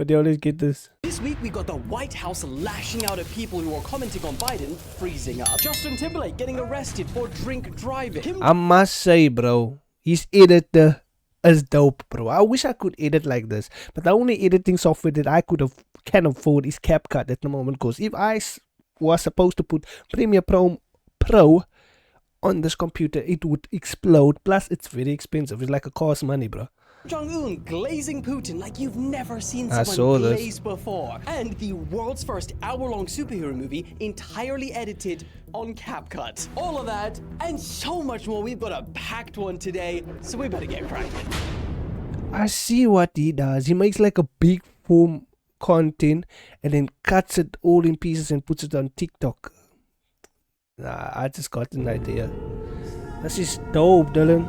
But they always get this. This week, we got the White House lashing out at people who are commenting on Biden freezing up. Justin Timberlake getting arrested for drink driving. I must say, bro, his editor is dope, bro. I wish I could edit like this. But the only editing software that I can afford is CapCut at the moment. Because if I was supposed to put Premiere Pro on this computer, it would explode. Plus, it's very expensive. It's like a cost money, bro. Jong-un glazing Putin like you've never seen someone glaze before. And the world's first hour-long superhero movie entirely edited on CapCut. All of that and so much more. We've got a packed one today, so we better get cracking. I see what he does. He makes like a big form content and then cuts it all in pieces and puts it on TikTok. Nah, I just got an idea. This is dope, Dylan.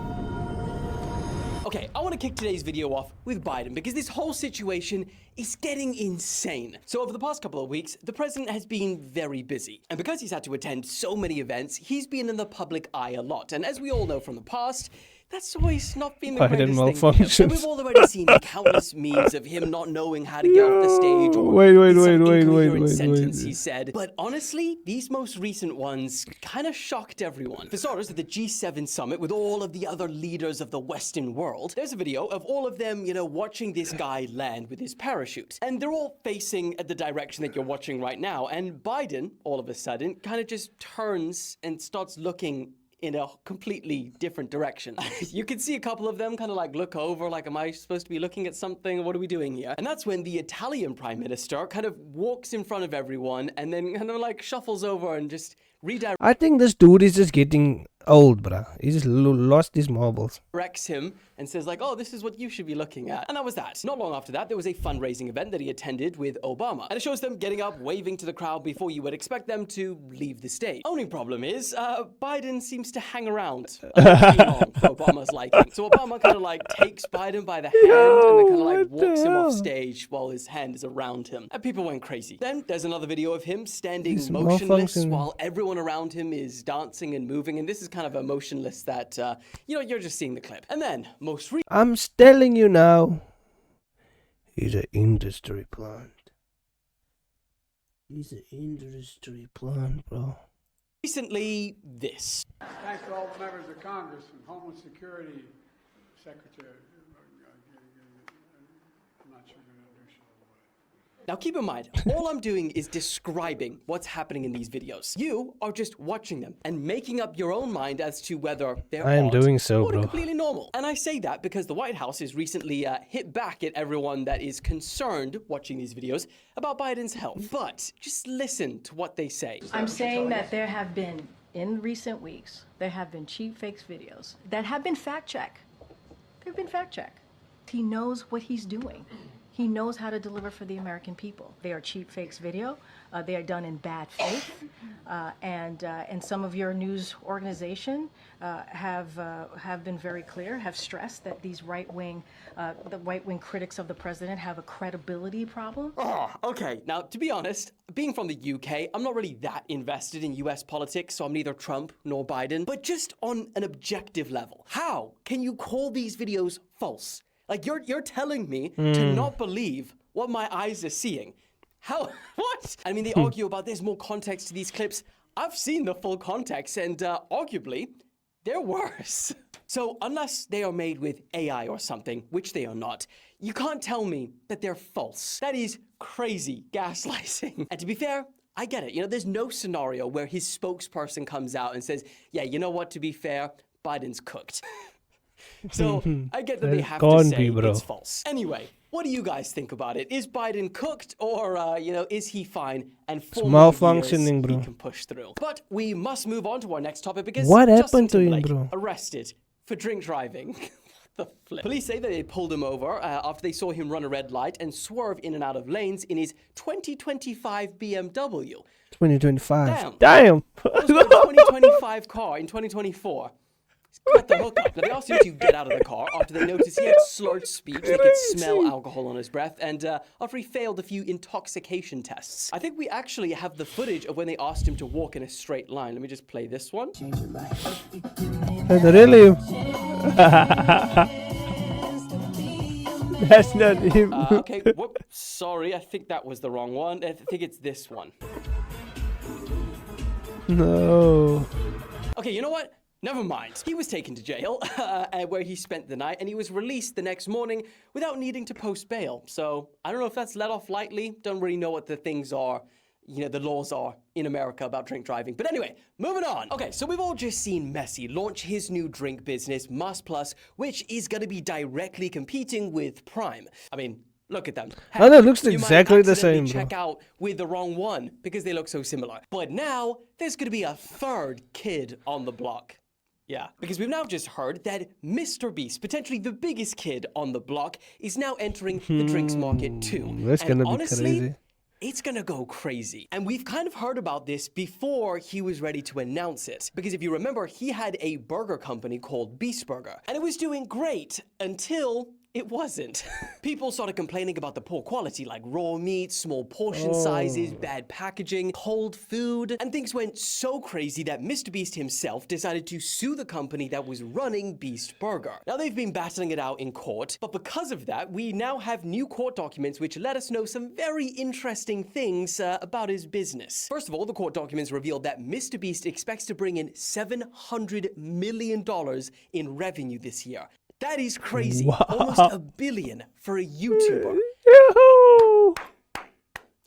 Okay, I want to kick today's video off with Biden because this whole situation is getting insane. So over the past couple of weeks, the president has been very busy. And because he's had to attend so many events, he's been in the public eye a lot. And as we all know from the past, that's always not been the greatest thing for him. So we've already seen countless memes of him not knowing how to get off the stage or wait, sentence he said. But honestly, these most recent ones kind of shocked everyone. For starters, at the G7 summit with all of the other leaders of the Western world, there's a video of all of them, watching this guy land with his parachute. And they're all facing at the direction that you're watching right now. And Biden, all of a sudden, kind of just turns and starts looking in a completely different direction. You can see a couple of them kind of like look over, like, am I supposed to be looking at something? What are we doing here? And that's when the Italian prime minister kind of walks in front of everyone and then kind of like shuffles over and just redirects. I think this dude is just getting old, bruh. He just lost his marbles. Directs him and says like, oh, this is what you should be looking at. And that was that. Not long after that, there was a fundraising event that he attended with Obama. And it shows them getting up, waving to the crowd before you would expect them to leave the stage. Only problem is, Biden seems to hang around a lot too long for Obama's liking. So Obama kind of like takes Biden by the hand and then kind of like walks him off stage while his hand is around him. And people went crazy. Then there's another video of him standing motionless while everyone around him is dancing and moving. And this is kind of emotionless that, you're just seeing the clip. And then I'm telling you now, he's an industry plant. He's an industry plant, bro. Recently, this. Thanks to all the members of Congress and Homeland Security Secretary. I'm not sure you're going to do so. Now keep in mind, all I'm doing is describing what's happening in these videos. You are just watching them and making up your own mind as to whether they're or completely normal. And I say that because the White House has recently hit back at everyone that is concerned watching these videos about Biden's health. But just listen to what they say. I'm saying that there have been, in recent weeks, there have been cheap fakes videos that have been fact-checked. They've been fact-checked. He knows what he's doing. He knows how to deliver for the American people. They are cheap fakes video. They are done in bad faith. And some of your news organization have been very clear, have stressed that these right-wing critics of the president have a credibility problem. Oh, okay. Now, to be honest, being from the UK, I'm not really that invested in US politics, so I'm neither Trump nor Biden. But just on an objective level, how can you call these videos false? Like, you're telling me to not believe what my eyes are seeing. How? What? I mean, they argue about there's more context to these clips. I've seen the full context, and arguably, they're worse. So unless they are made with AI or something, which they are not, you can't tell me that they're false. That is crazy gaslighting. And to be fair, I get it. There's no scenario where his spokesperson comes out and says, yeah, you know what, to be fair, Biden's cooked. So I get that they have to say it's false. Anyway, what do you guys think about it? Is Biden cooked, or is he fine and for malfunctioning, bro? He can push through. But we must move on to our next topic because what Justin happened to Timberlake him, bro? Arrested for drink driving. The flip. Police say that they pulled him over after they saw him run a red light and swerve in and out of lanes in his 2025 BMW. 2025. Damn. That was a 2025 car in 2024. Got the hookup. Now, they asked him to get out of the car after they noticed he had slurred speech. They could smell alcohol on his breath, and after he failed a few intoxication tests. I think we actually have the footage of when they asked him to walk in a straight line. Let me just play this one. Really? That's not him. Okay, whoop, sorry, I think that was the wrong one. I think it's this one. No. Okay, you know what? Never mind. He was taken to jail, where he spent the night, and he was released the next morning without needing to post bail. So, I don't know if that's let off lightly. Don't really know what the things are, the laws are in America about drink driving. But anyway, moving on. Okay, so we've all just seen Messi launch his new drink business, Mas Plus, which is going to be directly competing with Prime. I mean, look at them. Oh, that looks You might exactly the accidentally same, bro. check out with the wrong one because they look so similar. But now there's going to be a third kid on the block. Yeah, because we've now just heard that Mr. Beast, potentially the biggest kid on the block, is now entering the drinks market too. That's And gonna be honestly, crazy. it's gonna go crazy. And we've kind of heard about this before he was ready to announce it. Because if you remember, he had a burger company called Beast Burger. And it was doing great until it wasn't. People started complaining about the poor quality, like raw meat, small portion sizes, bad packaging, cold food, and things went so crazy that Mr. Beast himself decided to sue the company that was running Beast Burger. Now they've been battling it out in court, but because of that, we now have new court documents which let us know some very interesting things about his business. First of all, the court documents revealed that Mr. Beast expects to bring in $700 million in revenue this year. That is crazy. Wow. Almost $1 billion for a YouTuber. Yahoo!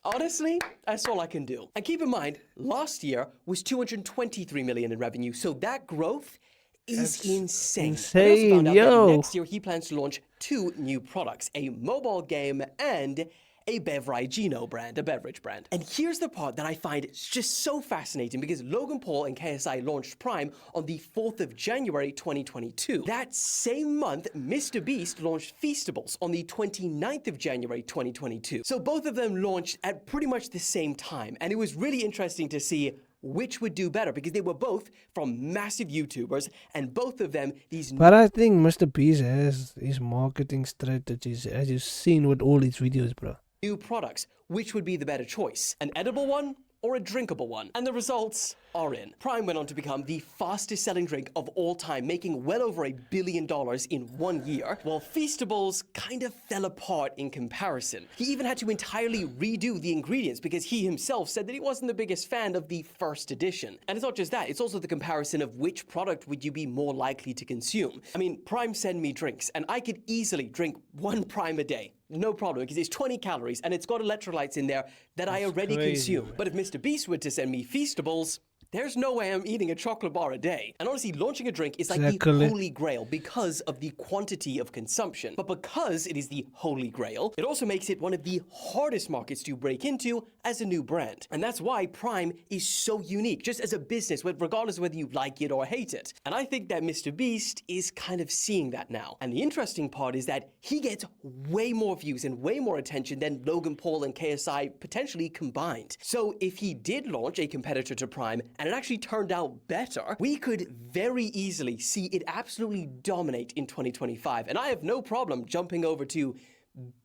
Honestly, that's all I can do. And keep in mind, last year was $223 million in revenue, so that growth is insane. insane, I also found out yo. that next year he plans to launch 2 new products, a mobile game and a Beveragino brand, a beverage brand. And here's the part that I find just so fascinating because Logan Paul and KSI launched Prime on the 4th of January 2022. That same month, Mr. Beast launched Feastables on the 29th of January 2022. So both of them launched at pretty much the same time. And it was really interesting to see which would do better because they were both from massive YouTubers and both of them these But I think Mr. Beast has his marketing strategies, as you've seen with all his videos, bro. new products. Which would be the better choice? An edible one or a drinkable one? And the results are in. Prime went on to become the fastest selling drink of all time, making well over $1 billion in 1 year, while Feastables kind of fell apart in comparison. He even had to entirely redo the ingredients because he himself said that he wasn't the biggest fan of the first edition. And it's not just that, it's also the comparison of which product would you be more likely to consume. I mean, Prime send me drinks, and I could easily drink 1 Prime a day. No problem, because it's 20 calories and it's got electrolytes in there that I already crazy, consume. But if Mr. Beast were to send me Feastables, there's no way I'm eating a chocolate bar a day. And honestly, launching a drink is like the Exactly. holy grail because of the quantity of consumption. But because it is the holy grail, it also makes it one of the hardest markets to break into as a new brand. And that's why Prime is so unique, just as a business, regardless of whether you like it or hate it. And I think that Mr. Beast is kind of seeing that now. And the interesting part is that he gets way more views and way more attention than Logan Paul and KSI potentially combined. So if he did launch a competitor to Prime, and it actually turned out better, we could very easily see it absolutely dominate in 2025. And I have no problem jumping over to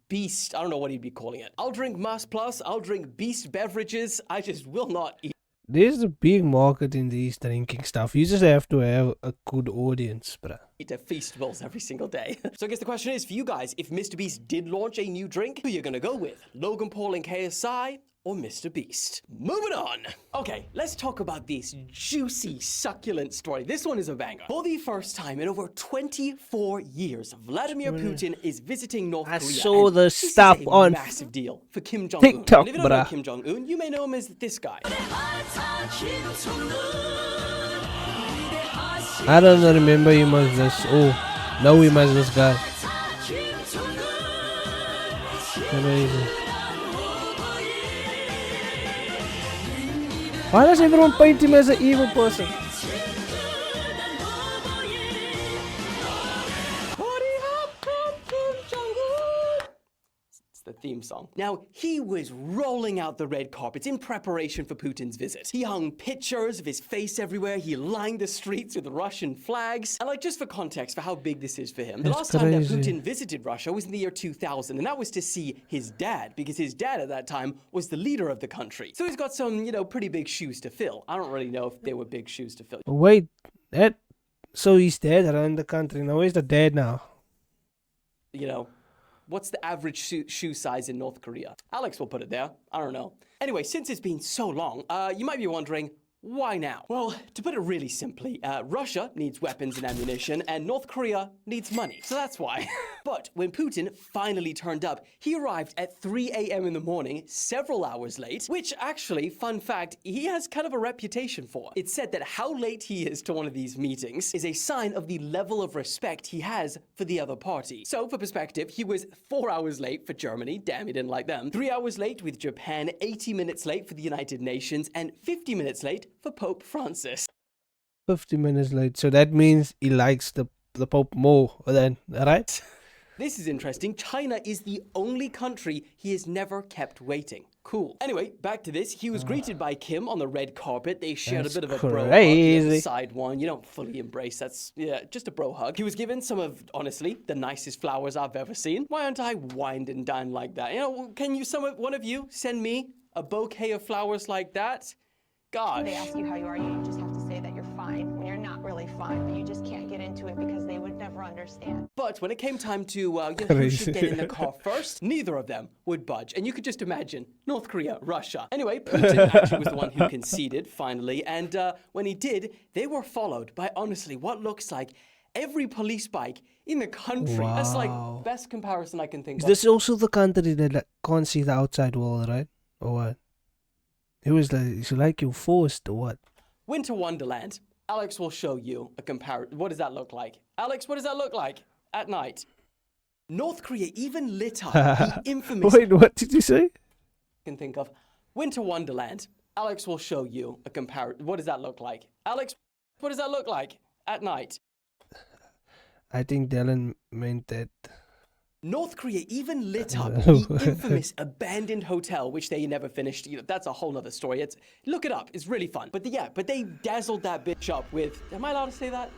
Beast, I don't know what he'd be calling it. I'll drink Mas Plus, I'll drink Beast beverages, I just will not eat There's a big market in these drinking stuff. You just have to have a good audience, bro. a Feastables every single day. So I guess the question is for you guys, if Mr. Beast did launch a new drink, who are you gonna go with? Logan Paul and KSI? Or Mr. Beast. Moving on. Okay, let's talk about this juicy, succulent story. This one is a banger. For the first time in over 24 years, Vladimir Putin is visiting North I Korea. saw and the this is stuff a on massive deal for Kim Jong-un. TikTok, And if you don't know bruh. Kim Jong-un, you may know him as this guy. I don't remember him as this. Oh, know him as this guy. Amazing. Why does everyone paint him as an evil person? It's the theme song. Now, he was rolling out the red carpets in preparation for Putin's visit. He hung pictures of his face everywhere. He lined the streets with Russian flags. And like, just for context for how big this is for him, the last That's time that crazy. Putin visited Russia was in the year 2000, and that was to see his dad, because his dad at that time was the leader of the country. So he's got some, pretty big shoes to fill. I don't really know if they were big shoes to fill. Wait, so he's dead around the country. Now where's the dad now? What's the average shoe size in North Korea? Alex will put it there. I don't know. Anyway, since it's been so long, you might be wondering, why now? Well, to put it really simply, Russia needs weapons and ammunition, and North Korea needs money. So that's why. But when Putin finally turned up, he arrived at 3 a.m. in the morning, several hours late, which actually, fun fact, he has kind of a reputation for. It's said that how late he is to one of these meetings is a sign of the level of respect he has for the other party. So, for perspective, he was 4 hours late for Germany, damn, he didn't like them, 3 hours late with Japan, 80 minutes late for the United Nations, and 50 minutes late for Pope Francis. 50 minutes late. So that means he likes the Pope more than, right? This is interesting. China is the only country he has never kept waiting. Cool. Anyway, back to this. He was greeted by Kim on the red carpet. They shared a bit of a bro hug. crazy. Side one. You don't fully embrace. That's, yeah, just a bro hug. He was given some of, honestly, the nicest flowers I've ever seen. Why aren't I wined and dined like that? You know, can you, one of you, send me a bouquet of flowers like that? Gosh. They ask you how you are, you just have to say that you're fine when you're not really fine, but you just can't get into it because they would never understand. But when it came time to who should get in the car first, neither of them would budge. And you could just imagine, North Korea, Russia. Anyway, Putin actually was the one who conceded, finally. And when he did, they were followed by, honestly, what looks like every police bike in the country. Wow. That's like best comparison I can think Is of. this also the country that can't see the outside world, right? Or what? It was like, it's like you forced or what? Winter Wonderland. Alex will show you a comparison. What does that look like? Alex, what does that look like at night? North Korea even lit up the infamous... Wait, what did you say? Can think of. Winter Wonderland. Alex will show you a comparison. What does that look like? Alex, what does that look like at night? I think Dylan meant that. North Korea even lit up the infamous abandoned hotel, which they never finished. You know, that's a whole nother story. Look it up. It's really fun. But but they dazzled that bitch up with, am I allowed to say that?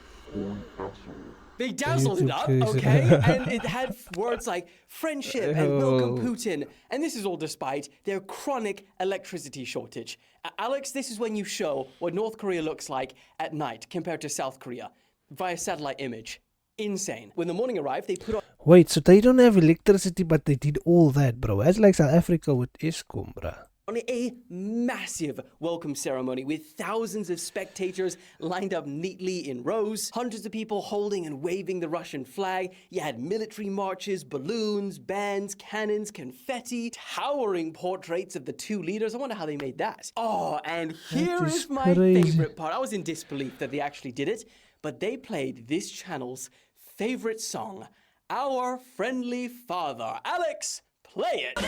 They dazzled it up, okay? And it had words like friendship and welcome Putin. And this is all despite their chronic electricity shortage. Alex, this is when you show what North Korea looks like at night compared to South Korea via satellite image. Insane. When the morning arrived, they put on... Wait, so they don't have electricity, but they did all that, bro. That's like South Africa with Eskom, bro. On a massive welcome ceremony with thousands of spectators lined up neatly in rows, hundreds of people holding and waving the Russian flag. You had military marches, balloons, bands, cannons, confetti, towering portraits of the two leaders. I wonder how they made that. Oh, and here is my favorite part. I was in disbelief that they actually did it, but they played this channel's favorite song, Our Friendly Father. Alex, play it.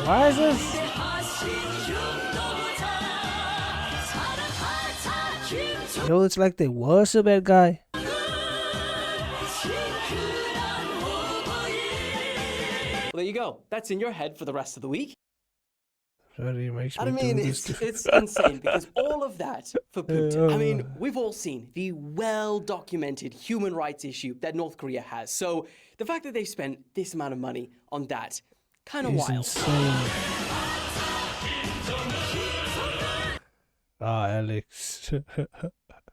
Why is this? Yo, it's like they worship that guy. Well, there you go. That's in your head for the rest of the week. Sorry, it makes me I mean, do it's this. insane because all of that for Putin. I mean, we've all seen the well-documented human rights issue that North Korea has. So the fact that they spent this amount of money on that, kind of It's wild. insane. Ah, Alex.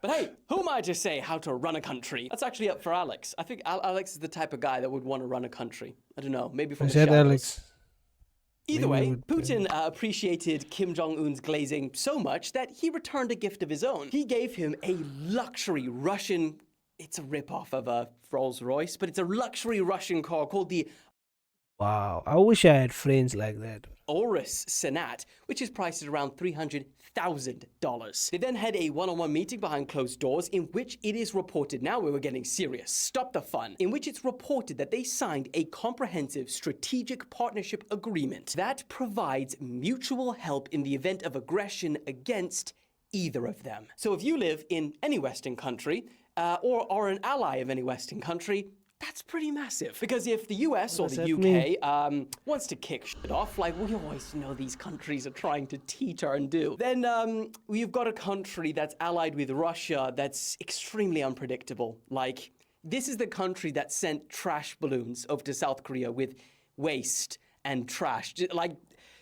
But hey, who am I to say how to run a country? That's actually up for Alex. I think Alex is the type of guy that would want to run a country. I don't know, maybe from I the said shadows. Alex. Either Maybe way, would- Putin appreciated Kim Jong-un's glazing so much that he returned a gift of his own. He gave him a luxury Russian, it's a rip-off of a Rolls-Royce, but it's a luxury Russian car called the Wow, I wish I had friends like that. Urus Senat, which is priced at around $300,000. They then had a one-on-one meeting behind closed doors in which it is reported, now we were getting serious, stop the fun, in which it's reported that they signed a comprehensive strategic partnership agreement that provides mutual help in the event of aggression against either of them. So if you live in any Western country, or are an ally of any Western country, that's pretty massive. Because if the US or does the that UK wants to kick shit off, like we always know these countries are trying to teeter and do, then we've got a country that's allied with Russia that's extremely unpredictable. Like, this is the country that sent trash balloons over to South Korea with waste and trash. Like,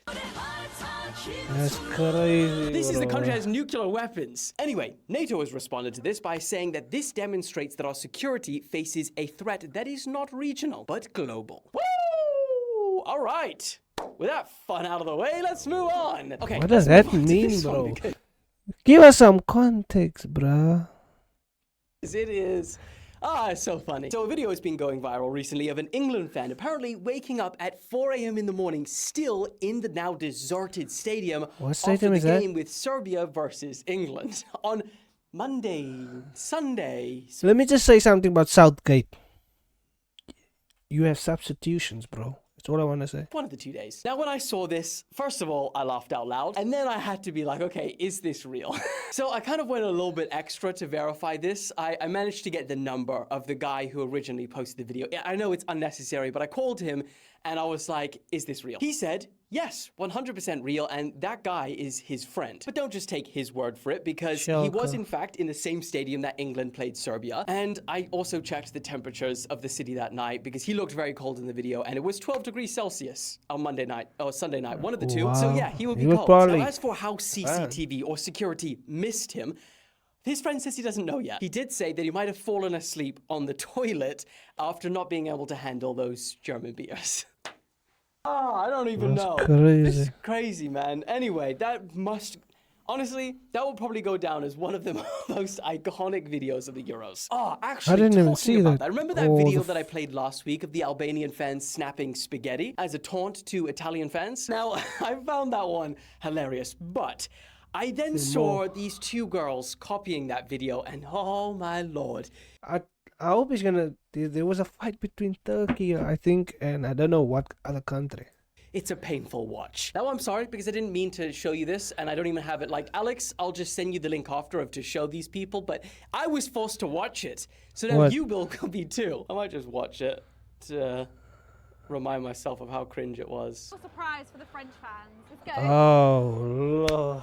That's crazy. This is the country that bro. has nuclear weapons. Anyway, NATO has responded to this by saying that this demonstrates that our security faces a threat that is not regional, but global. Woo! All right. With that fun out of the way, let's move on. Okay. What does let's that move on to mean, this one bro? because Give us some context, bruh. it is. It's so funny. So a video has been going viral recently of an England fan apparently waking up at 4 a.m. in the morning, still in the now deserted stadium What after stadium the is that? game with Serbia versus England on Sunday. So let me just say something about Southgate. You have substitutions, bro. That's all I want to say. One of the 2 days. Now, when I saw this, first of all, I laughed out loud, and then I had to be like, okay, is this real? So I kind of went a little bit extra to verify this. I managed to get the number of the guy who originally posted the video. Yeah, I know it's unnecessary, but I called him and I was like, is this real? He said, yes, 100% real, and that guy is his friend. But don't just take his word for it, because he was in fact in the same stadium that England played Serbia. And I also checked the temperatures of the city that night, because he looked very cold in the video, and it was 12 degrees Celsius on Monday night, or Sunday night, one of the two. So Wow. yeah, he would be He was cold. probably- Now, as for how CCTV or security missed him, his friend says he doesn't know yet. He did say that he might have fallen asleep on the toilet after not being able to handle those German beers. I don't even That's know. crazy. This is crazy, man. Anyway, honestly, that will probably go down as one of the most iconic videos of the Euros. Actually, didn't even talking see about that. that. Remember that Oh, video the that I played last week of the Albanian fans snapping spaghetti as a taunt to Italian fans? Now, I found that one hilarious, but I then saw these two girls copying that video, and oh my lord. I hope he's gonna. There was a fight between Turkey, I think, and I don't know what other country. It's a painful watch. Now, I'm sorry, because I didn't mean to show you this, and I don't even have it. Like, Alex, I'll just send you the link after to show these people, but I was forced to watch it. So now What? you will be too. I might just watch it to remind myself of how cringe it was. Surprise for the French fans. Let's go. Oh Lord.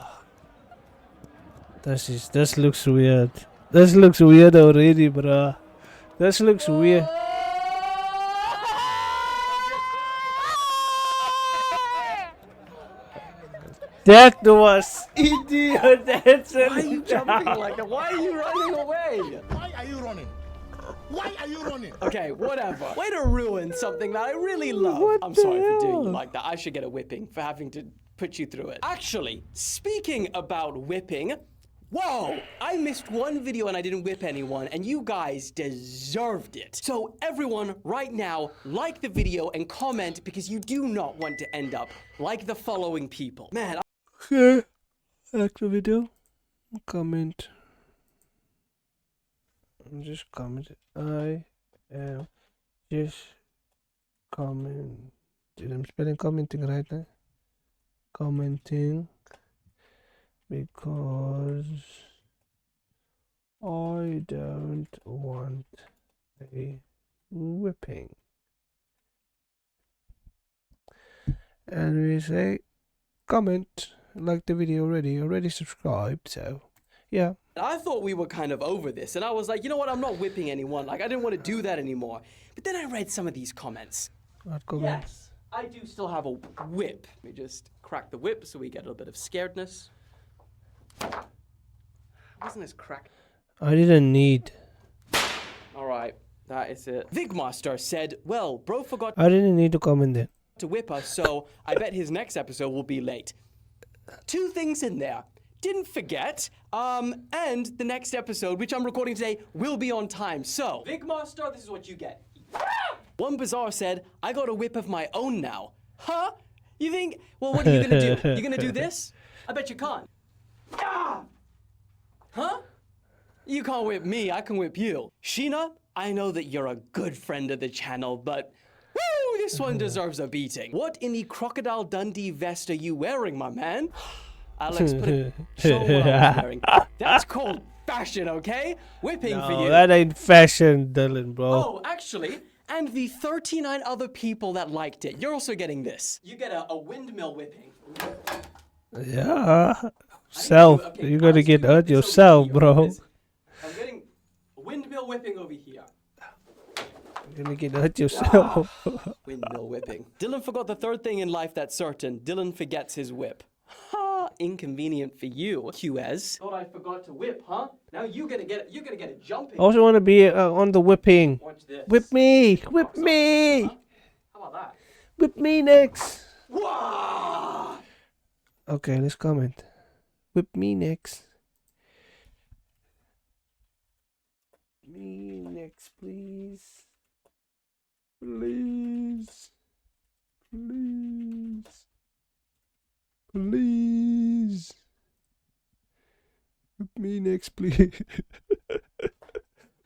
This looks weird. This looks weird already, bruh. This looks weird. That was idiot. That's Why are you jumping like that? Why are you running away? Why are you running? Why are you running? Okay, whatever. Way to ruin something that I really love. What I'm the sorry for doing you hell? like that. I should get a whipping for having to put you through it. Actually, speaking about whipping, whoa, I missed one video and I didn't whip anyone, and you guys deserved it. So everyone, right now, like the video and comment, because you do not want to end up like the following people. Man, Like the video. Comment. Just comment. I am just comment. I'm spelling commenting right now. Commenting because I don't want a whipping. And we say comment, like the video already subscribed, so yeah. I thought we were kind of over this, and I was like, you know what, I'm not whipping anyone. Like, I didn't want to do that anymore. But then I read some of these comments. Not comment. Yes, I do still have a whip. Let me just crack the whip so we get a little bit of scaredness. Wasn't as cracked? I didn't need. All right, that is it. Vigmaster said, well, bro forgot I didn't need to comment there. to whip us, so I bet his next episode will be late. Two things in there. Didn't forget, and the next episode, which I'm recording today, will be on time. So, Vigmaster, this is what you get. One Bizarre said, I got a whip of my own now. Huh? You think, well, what are you gonna do? You gonna do this? I bet you can't. Ah! Huh? You can't whip me, I can whip you. Sheena, I know that you're a good friend of the channel, but woo, this one deserves a beating. What in the Crocodile Dundee vest are you wearing, my man? Alex, show what I was wearing. That's called fashion, okay? Whipping for No, you. that ain't fashion, Dylan, bro. Oh, actually, and the 39 other people that liked it, you're also getting this. You get a windmill whipping. Yeah. Self. Okay, You gotta Alex, get you hurt this over yourself, here, bro. because I'm getting a windmill whipping over here. Gonna get hurt yourself. Windmill whipping. Dylan forgot the third thing in life that's certain. Dylan forgets his whip. Ha! Inconvenient for you, QS. Thought I forgot to whip, huh? Now you're gonna get it jumping. I also want to be on the whipping. Watch this. Whip me! Whip me! How about that? Whip me next! Wah! Okay, let's comment. Whip me next. Me next, please. Please. Please. Please. Whip me next, please.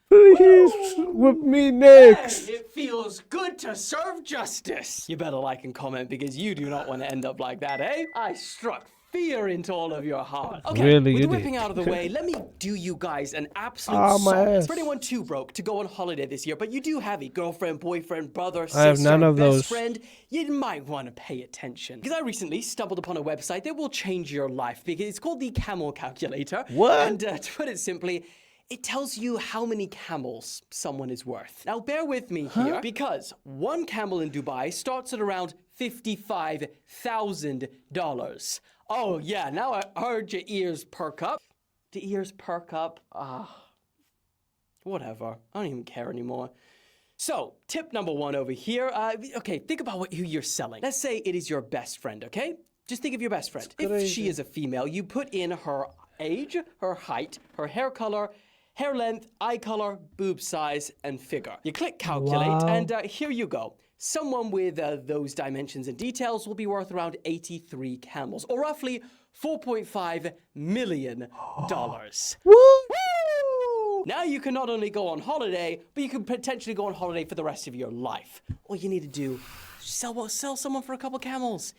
Please whip me next. Hey, it feels good to serve justice. You better like and comment because you do not want to end up like that, eh? I struck fear into all of your heart. Okay, Really, with you the whipping did. out of the way, let me do you guys an absolute Ah, my solid. ass. For anyone too broke to go on holiday this year, but you do have a girlfriend, boyfriend, brother, sister, I have none of best those. friend, you might want to pay attention. Because I recently stumbled upon a website that will change your life because it's called the Camel Calculator. What? And to put it simply, it tells you how many camels someone is worth. Now, bear with me here, because one camel in Dubai starts at around $55,000. Oh, yeah, now I heard your ears perk up. The ears perk up? Whatever. I don't even care anymore. So, tip number one over here. Okay, think about who you're selling. Let's say it is your best friend, okay? Just think of your best friend. If she is a female, you put in her age, her height, her hair color, hair length, eye color, boob size, and figure. You click calculate, Wow. and here you go. Someone with those dimensions and details will be worth around 83 camels, or roughly $4.5 million. What? Woo! Now you can not only go on holiday, but you can potentially go on holiday for the rest of your life. All you need to do is sell someone for a couple camels.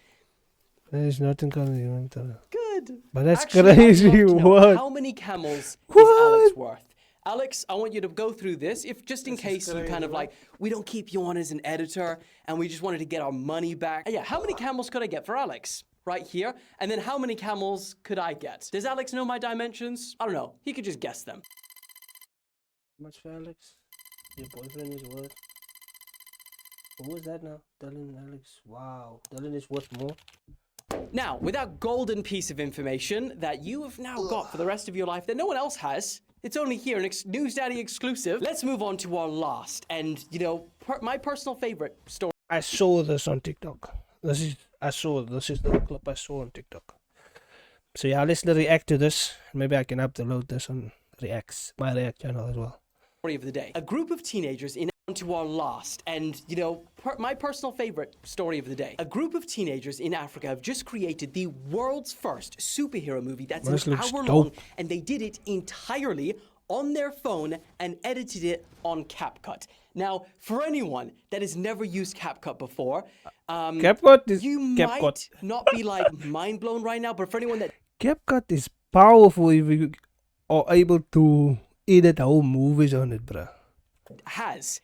There's nothing coming. Good. But that's Actually, I'd crazy, love to know, what? How many camels is What? Alex worth? Alex, I want you to go through this, if just in case you kind of like, we don't keep you on as an editor, and we just wanted to get our money back. Yeah, how many camels could I get for Alex? Right here. And then how many camels could I get? Does Alex know my dimensions? I don't know. He could just guess them. How much for Alex? Your boyfriend is worth. Who is that now? Dylan, Alex. Wow. Dylan is worth more. Now, with that golden piece of information that you have now got for the rest of your life that no one else has, it's only here, an News Daddy exclusive. Let's move on to our last and, you know, my personal favorite story. I saw this on TikTok. This is the clip I saw on TikTok. So yeah, let's react to this. Maybe I can upload this on my React channel as well. Story of the day. A group of teenagers in to our last and, you know, my personal favorite story of the day. A group of teenagers in Africa have just created the world's first superhero movie that's This an looks hour dope. long, and they did it entirely on their phone and edited it on CapCut. Now, for anyone that has never used CapCut before, CapCut is you CapCut. might not be like mind blown right now, but for anyone that CapCut is powerful if you are able to edit whole movies on it, bruh. has,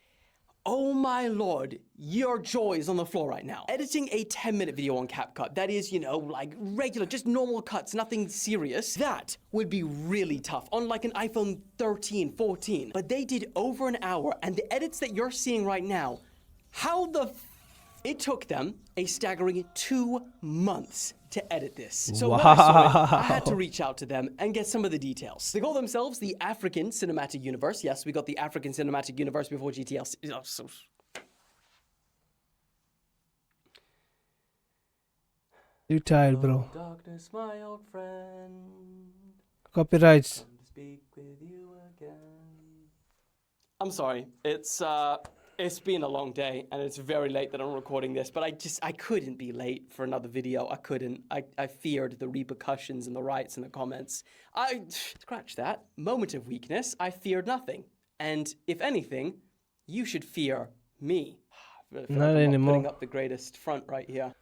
oh my lord, your jaw is on the floor right now. Editing a 10-minute video on CapCut, that is, you know, like regular, just normal cuts, nothing serious, that would be really tough on like an iPhone 13, 14. But they did over an hour, and the edits that you're seeing right now, how the it took them a staggering 2 months to edit this. So when I saw it, I had to reach out to them and get some of the details. They call themselves the African Cinematic Universe. Yes, we got the African Cinematic Universe before GTL. You tired, bro. Darkness, my old friend. Copyrights. Come to speak with you again. I'm sorry. It's been a long day, and it's very late that I'm recording this, but I couldn't be late for another video. I couldn't. I feared the repercussions and the riots in the comments. Scratch that. Moment of weakness. I feared nothing. And if anything, you should fear me. I feel Not like I'm anymore. putting up the greatest front right here.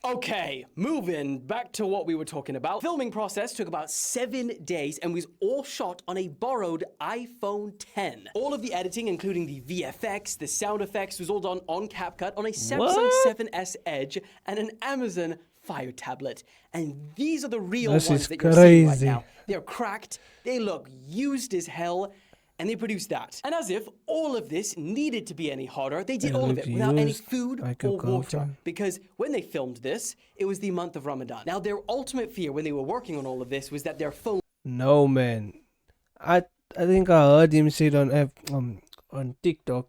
Okay, moving back to what we were talking about. Filming process took about 7 days and was all shot on a borrowed iPhone 10. All of the editing, including the VFX, the sound effects, was all done on CapCut on a Samsung 7S Edge and an Amazon Fire tablet. And these are the real This ones is that you're seeing right crazy. now. They're cracked, they look used as hell, and they produced that. And as if all of this needed to be any harder, they did They all of looked it without any used food like a or water. girlfriend. Because when they filmed this, it was the month of Ramadan. Now, their ultimate fear when they were working on all of this was that their phone No, man. I think I heard him say it on TikTok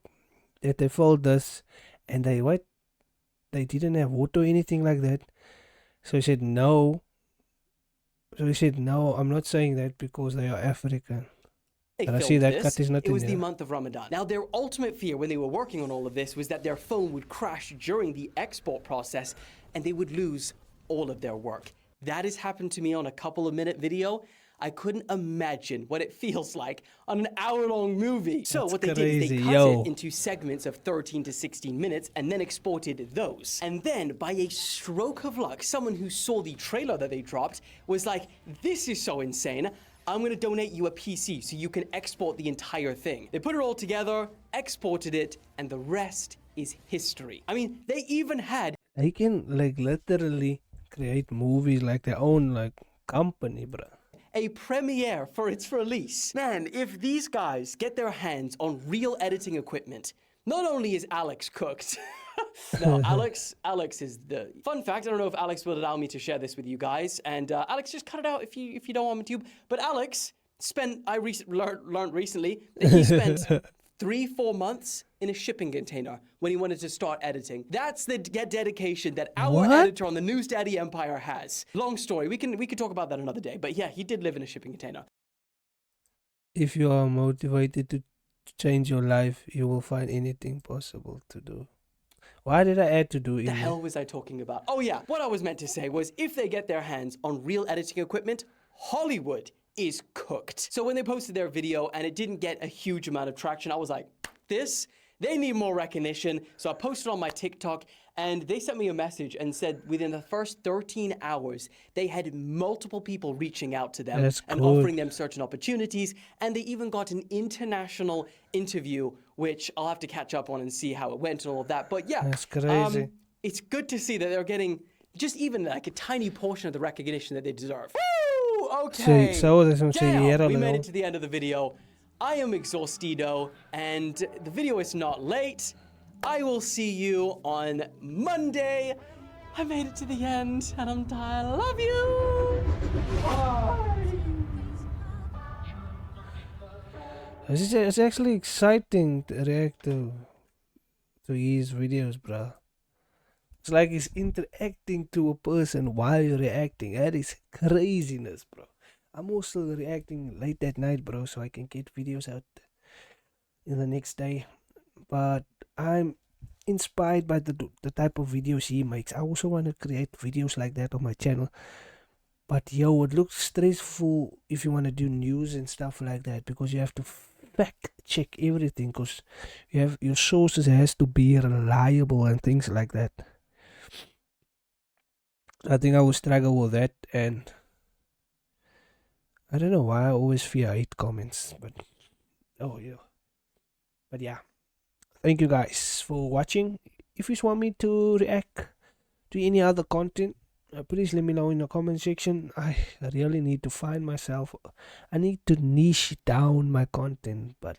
that they filmed this and they didn't have water or anything like that. So he said no. I'm not saying that because they are African. they But I filmed see that this, cut is not it in was the there. month of Ramadan. Now, their ultimate fear when they were working on all of this was that their phone would crash during the export process and they would lose all of their work. That has happened to me on a couple of minute video. I couldn't imagine what it feels like on an hour-long movie. So That's what they did is they crazy, cut yo. it into segments of 13 to 16 minutes and then exported those. And then, by a stroke of luck, someone who saw the trailer that they dropped was like, this is so insane, I'm gonna donate you a PC so you can export the entire thing. They put it all together, exported it, and the rest is history. I mean, they even had They can like literally create movies like their own like company, bruh. a premiere for its release. Man, if these guys get their hands on real editing equipment, not only is Alex cooked. No, Alex is the fun fact. I don't know if Alex will allow me to share this with you guys. And Alex, just cut it out if you don't want me to. But Alex learned recently that he spent 3-4 months in a shipping container when he wanted to start editing. That's the dedication that our What? editor on the News Daddy Empire has. Long story. We can talk about that another day. But yeah, he did live in a shipping container. If you are motivated to change your life, you will find anything possible to do. Why did I add to do in The there? hell was I talking about? Oh yeah, what I was meant to say was if they get their hands on real editing equipment, Hollywood is cooked. So when they posted their video and it didn't get a huge amount of traction, I was like, they need more recognition. So I posted on my TikTok and they sent me a message and said within the first 13 hours, they had multiple people reaching out to them That's and good. offering them certain opportunities. And they even got an international interview, which I'll have to catch up on and see how it went and all of that. But yeah, That's crazy. it's good to see that they're getting just even like a tiny portion of the recognition that they deserve. Woo! Okay. So that's what I'm saying. Damn, Yeah, we made no. it to the end of the video. I am exhaustido, and the video is not late. I will see you on Monday. I made it to the end, and I'm tired. I love you. Bye. It's actually exciting to react to his videos, bro. It's like he's interacting to a person while you're reacting. That is craziness, bro. I'm also reacting late at night, bro, so I can get videos out in the next day. But I'm inspired by the type of videos he makes. I also want to create videos like that on my channel. But yo, it looks stressful if you want to do news and stuff like that because you have to fact check everything because your sources has to be reliable and things like that. I think I will struggle with that, and I don't know why I always fear hate comments, but oh yeah. But yeah, thank you guys for watching. If you want me to react to any other content, please let me know in the comment section. I really need to find myself. I need to niche down my content, but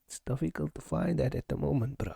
it's difficult to find that at the moment, bro.